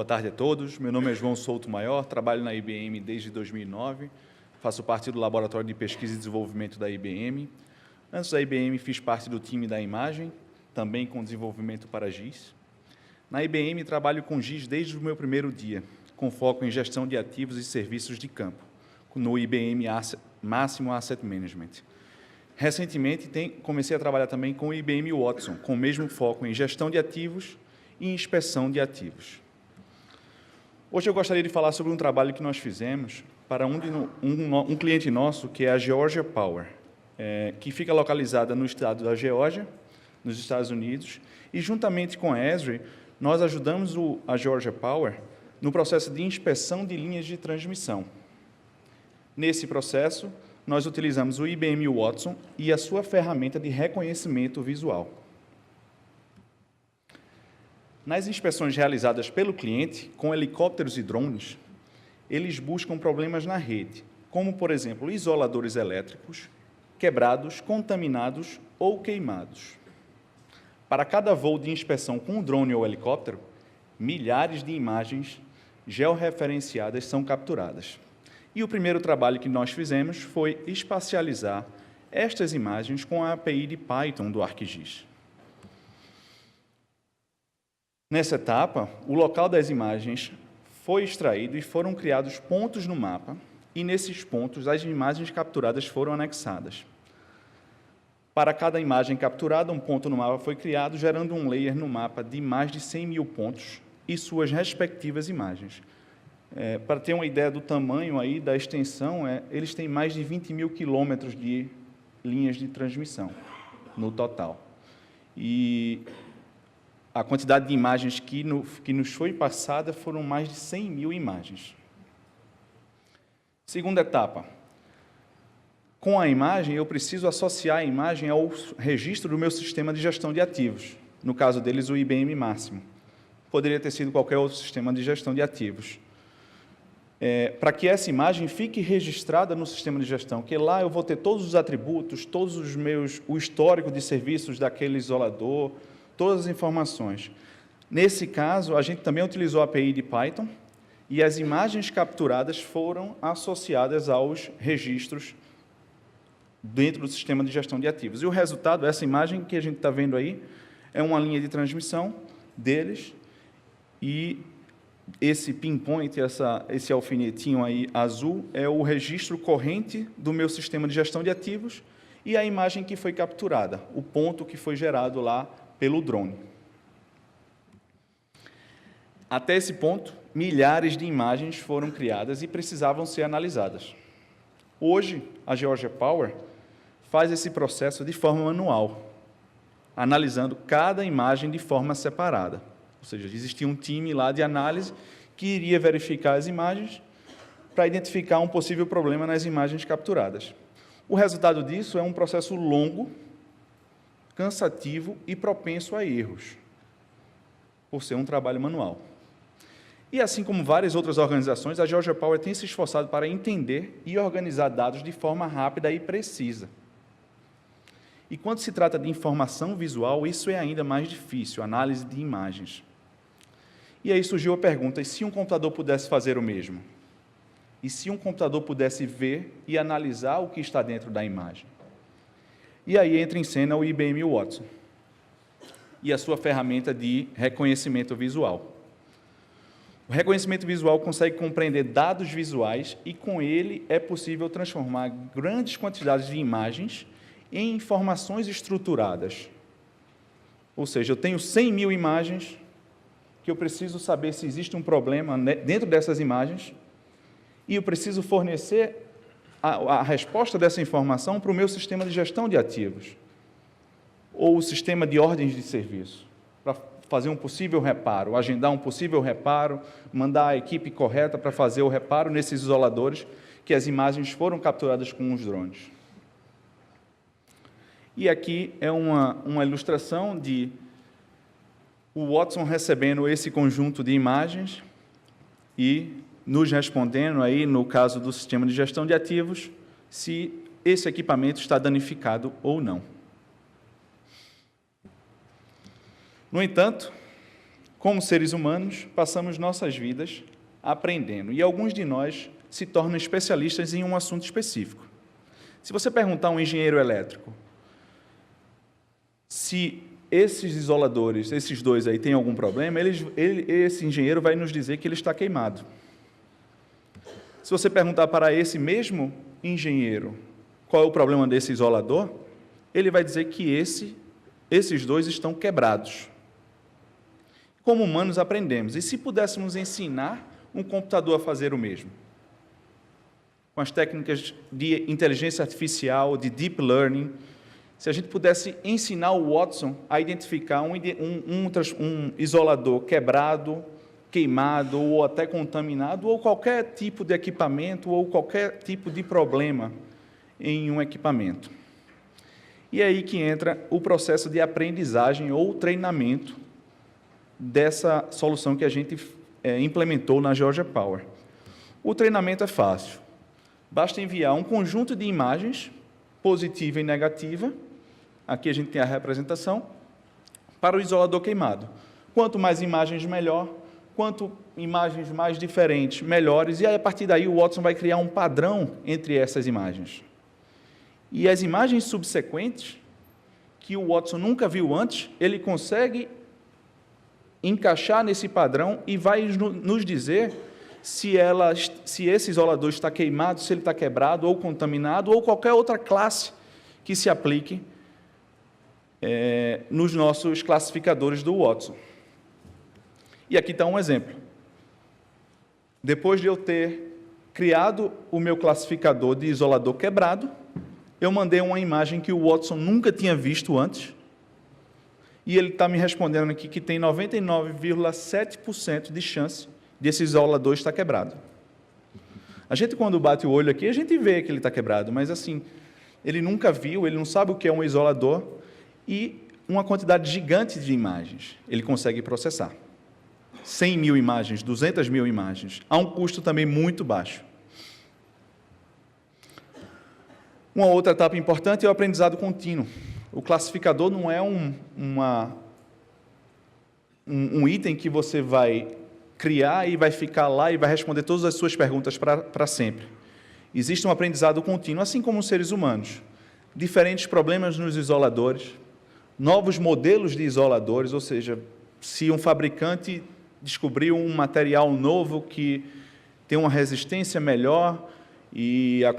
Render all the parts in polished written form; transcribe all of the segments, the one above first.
Boa tarde a todos. Meu nome é João Souto Maior, trabalho na IBM desde 2009, faço parte do Laboratório de Pesquisa e Desenvolvimento da IBM. Antes da IBM, fiz parte do time da imagem, também com desenvolvimento para GIS. Na IBM, trabalho com GIS desde o meu primeiro dia, com foco em gestão de ativos e serviços de campo, no IBM Máximo Asset Management. Recentemente, comecei a trabalhar também com o IBM Watson, com o mesmo foco em gestão de ativos e inspeção de ativos. Hoje eu gostaria de falar sobre um trabalho que nós fizemos para um cliente nosso, que é a Georgia Power, que fica localizada no estado da Geórgia, nos Estados Unidos, e juntamente com a Esri, nós ajudamos a Georgia Power no processo de inspeção de linhas de transmissão. Nesse processo, nós utilizamos o IBM Watson e a sua ferramenta de reconhecimento visual. Nas inspeções realizadas pelo cliente, com helicópteros e drones, eles buscam problemas na rede, como, por exemplo, isoladores elétricos, quebrados, contaminados ou queimados. Para cada voo de inspeção com o drone ou helicóptero, milhares de imagens georreferenciadas são capturadas. E o primeiro trabalho que nós fizemos foi espacializar estas imagens com a API de Python do ArcGIS. Nessa etapa, o local das imagens foi extraído e foram criados pontos no mapa, e nesses pontos as imagens capturadas foram anexadas. Para cada imagem capturada, um ponto no mapa foi criado, gerando um layer no mapa de mais de 100 mil pontos e suas respectivas imagens. Para ter uma ideia do tamanho aí, da extensão, eles têm mais de 20 mil quilômetros de linhas de transmissão no total. E a quantidade de imagens que nos foi passada foram mais de 100 mil imagens. Segunda etapa. Com a imagem, eu preciso associar a imagem ao registro do meu sistema de gestão de ativos, no caso deles, o IBM Máximo. Poderia ter sido qualquer outro sistema de gestão de ativos. Para que essa imagem fique registrada no sistema de gestão, que lá eu vou ter todos os atributos, o histórico de serviços daquele isolador, todas as informações. Nesse caso, a gente também utilizou a API de Python e as imagens capturadas foram associadas aos registros dentro do sistema de gestão de ativos. E o resultado, essa imagem que a gente está vendo aí, é uma linha de transmissão deles, e esse pinpoint, esse alfinetinho aí azul, é o registro corrente do meu sistema de gestão de ativos e a imagem que foi capturada, o ponto que foi gerado lá pelo drone. Até esse ponto, milhares de imagens foram criadas e precisavam ser analisadas. Hoje, a Georgia Power faz esse processo de forma manual, analisando cada imagem de forma separada. Ou seja, existia um time lá de análise que iria verificar as imagens para identificar um possível problema nas imagens capturadas. O resultado disso é um processo longo, cansativo e propenso a erros, por ser um trabalho manual. E assim como várias outras organizações, a Georgia Power tem se esforçado para entender e organizar dados de forma rápida e precisa. E quando se trata de informação visual, isso é ainda mais difícil, análise de imagens. E aí surgiu a pergunta: e se um computador pudesse fazer o mesmo? E se um computador pudesse ver e analisar o que está dentro da imagem? E aí entra em cena o IBM Watson e a sua ferramenta de reconhecimento visual. O reconhecimento visual consegue compreender dados visuais e, com ele, é possível transformar grandes quantidades de imagens em informações estruturadas. Ou seja, eu tenho 100 mil imagens que eu preciso saber se existe um problema dentro dessas imagens e eu preciso fornecer a resposta dessa informação para o meu sistema de gestão de ativos ou o sistema de ordens de serviço, para fazer um possível reparo, agendar um possível reparo, mandar a equipe correta para fazer o reparo nesses isoladores que as imagens foram capturadas com os drones. E aqui é uma ilustração de o Watson recebendo esse conjunto de imagens e nos respondendo, aí, no caso do sistema de gestão de ativos, se esse equipamento está danificado ou não. No entanto, como seres humanos, passamos nossas vidas aprendendo, e alguns de nós se tornam especialistas em um assunto específico. Se você perguntar a um engenheiro elétrico se esses isoladores, esses dois aí, têm algum problema, esse engenheiro vai nos dizer que ele está queimado. Se você perguntar para esse mesmo engenheiro qual é o problema desse isolador, ele vai dizer que esses dois estão quebrados. Como humanos aprendemos, e se pudéssemos ensinar um computador a fazer o mesmo? Com as técnicas de inteligência artificial, de deep learning, se a gente pudesse ensinar o Watson a identificar um isolador quebrado, queimado ou até contaminado, ou qualquer tipo de equipamento, ou qualquer tipo de problema em um equipamento. E é aí que entra o processo de aprendizagem ou treinamento dessa solução que a gente implementou na Georgia Power. O treinamento é fácil. Basta enviar um conjunto de imagens, positiva e negativa, aqui a gente tem a representação, para o isolador queimado. Quanto mais imagens, melhor. Quanto imagens mais diferentes, melhores. E aí, a partir daí, o Watson vai criar um padrão entre essas imagens. E as imagens subsequentes, que o Watson nunca viu antes, ele consegue encaixar nesse padrão e vai nos dizer se esse isolador está queimado, se ele está quebrado ou contaminado, ou qualquer outra classe que se aplique nos nossos classificadores do Watson. E aqui está um exemplo. Depois de eu ter criado o meu classificador de isolador quebrado, eu mandei uma imagem que o Watson nunca tinha visto antes, e ele está me respondendo aqui que tem 99,7% de chance desse isolador estar quebrado. A gente, quando bate o olho aqui, a gente vê que ele está quebrado, mas assim, ele nunca viu, ele não sabe o que é um isolador, e uma quantidade gigante de imagens ele consegue processar. 100 mil imagens, 200 mil imagens, a um custo também muito baixo. Uma outra etapa importante é o aprendizado contínuo. O classificador não é um item que você vai criar e vai ficar lá e vai responder todas as suas perguntas para sempre. Existe um aprendizado contínuo, assim como os seres humanos. Diferentes problemas nos isoladores, novos modelos de isoladores, ou seja, se um fabricante descobriu um material novo que tem uma resistência melhor e a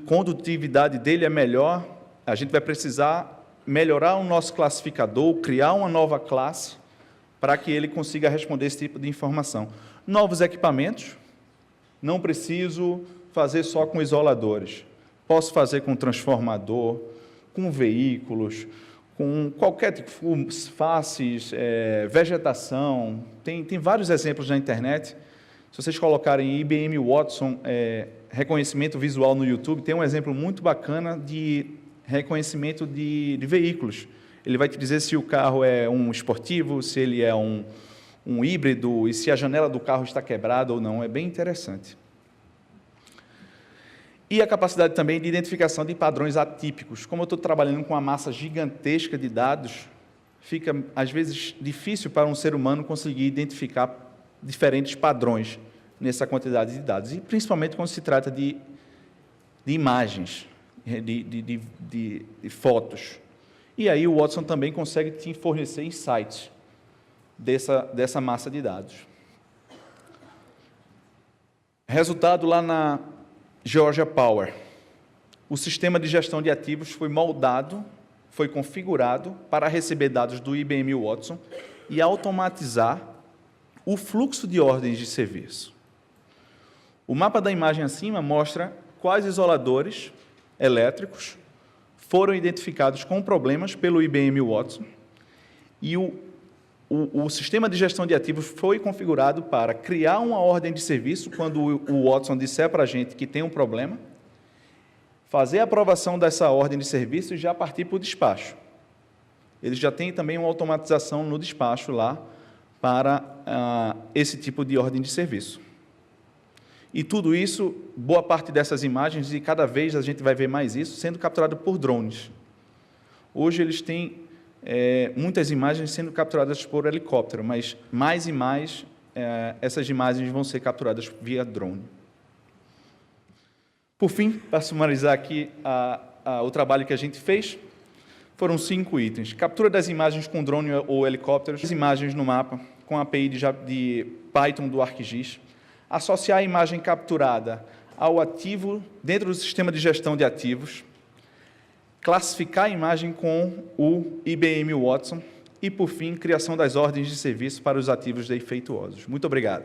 condutividade dele é melhor, a gente vai precisar melhorar o nosso classificador, criar uma nova classe para que ele consiga responder esse tipo de informação. Novos equipamentos, não preciso fazer só com isoladores, posso fazer com transformador, com veículos, com qualquer tipo, faces, vegetação, tem vários exemplos na internet. Se vocês colocarem IBM Watson, reconhecimento visual no YouTube, tem um exemplo muito bacana de reconhecimento de veículos. Ele vai te dizer se o carro é um esportivo, se ele é um híbrido, e se a janela do carro está quebrada ou não. É bem interessante. E a capacidade também de identificação de padrões atípicos. Como eu estou trabalhando com uma massa gigantesca de dados, fica, às vezes, difícil para um ser humano conseguir identificar diferentes padrões nessa quantidade de dados, e principalmente quando se trata de imagens, de fotos. E aí o Watson também consegue te fornecer insights dessa massa de dados. Resultado lá na Georgia Power. O sistema de gestão de ativos foi moldado, foi configurado para receber dados do IBM Watson e automatizar o fluxo de ordens de serviço. O mapa da imagem acima mostra quais isoladores elétricos foram identificados com problemas pelo IBM Watson, e o sistema de gestão de ativos foi configurado para criar uma ordem de serviço quando o Watson disser para a gente que tem um problema, fazer a aprovação dessa ordem de serviço e já partir para o despacho. Eles já têm também uma automatização no despacho lá para esse tipo de ordem de serviço. E tudo isso, boa parte dessas imagens, e cada vez a gente vai ver mais isso, sendo capturado por drones. Hoje eles têm muitas imagens sendo capturadas por helicóptero, mas mais e mais essas imagens vão ser capturadas via drone. Por fim, para sumarizar aqui o trabalho que a gente fez, foram 5 itens. Captura das imagens com drone ou helicópteros, as imagens no mapa, com a API de Python do ArcGIS, associar a imagem capturada ao ativo dentro do sistema de gestão de ativos, classificar a imagem com o IBM Watson e, por fim, criação das ordens de serviço para os ativos defeituosos. Muito obrigado.